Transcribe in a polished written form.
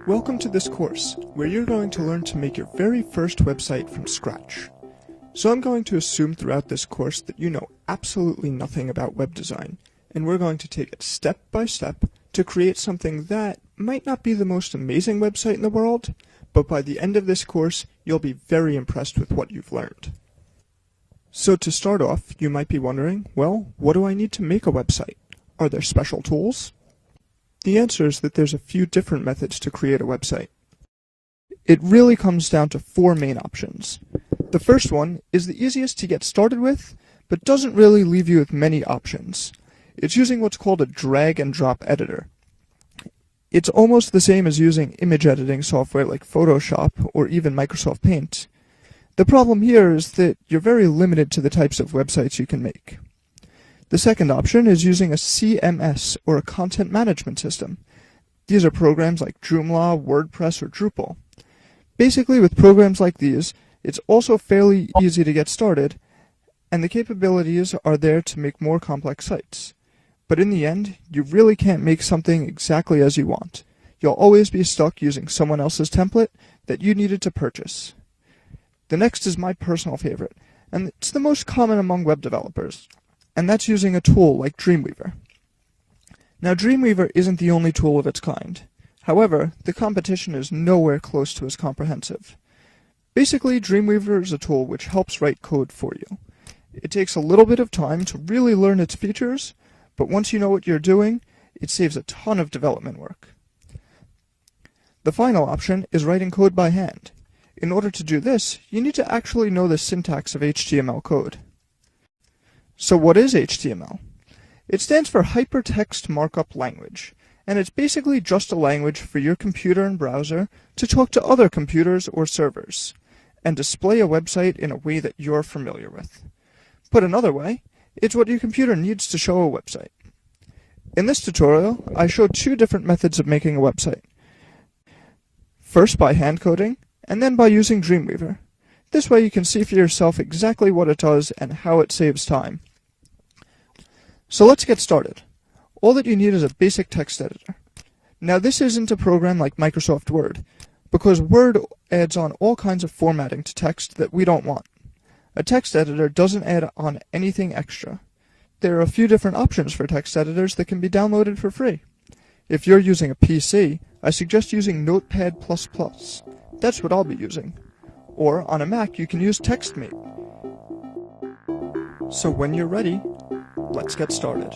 Welcome to this course, where you're going to learn to make your very first website from scratch. So I'm going to assume throughout this course that you know absolutely nothing about web design, and we're going to take it step by step to create something that might not be the most amazing website in the world, but by the end of this course, you'll be very impressed with what you've learned. So to start off, you might be wondering, well, what do I need to make a website? Are there special tools? The answer is that there's a few different methods to create a website. It really comes down to four main options. The first one is the easiest to get started with, but doesn't really leave you with many options. It's using what's called a drag and drop editor. It's almost the same as using image editing software like Photoshop or even Microsoft Paint. The problem here is that you're very limited to the types of websites you can make. The second option is using a CMS, or a content management system. These are programs like Joomla, WordPress, or Drupal. Basically, with programs like these, it's also fairly easy to get started, and the capabilities are there to make more complex sites. But in the end, you really can't make something exactly as you want. You'll always be stuck using someone else's template that you needed to purchase. The next is my personal favorite, and it's the most common among web developers, and that's using a tool like Dreamweaver. Now, Dreamweaver isn't the only tool of its kind. However, the competition is nowhere close to as comprehensive. Basically, Dreamweaver is a tool which helps write code for you. It takes a little bit of time to really learn its features, but once you know what you're doing, it saves a ton of development work. The final option is writing code by hand. In order to do this, you need to actually know the syntax of HTML code. So what is HTML? It stands for Hypertext Markup Language, and it's basically just a language for your computer and browser to talk to other computers or servers, and display a website in a way that you're familiar with. Put another way, it's what your computer needs to show a website. In this tutorial, I showed two different methods of making a website. First by hand coding, and then by using Dreamweaver. This way you can see for yourself exactly what it does and how it saves time. So let's get started. All that you need is a basic text editor. Now this isn't a program like Microsoft Word, because Word adds on all kinds of formatting to text that we don't want. A text editor doesn't add on anything extra. There are a few different options for text editors that can be downloaded for free. If you're using a PC, I suggest using Notepad++. That's what I'll be using. Or on a Mac, you can use TextMate. So when you're ready, let's get started.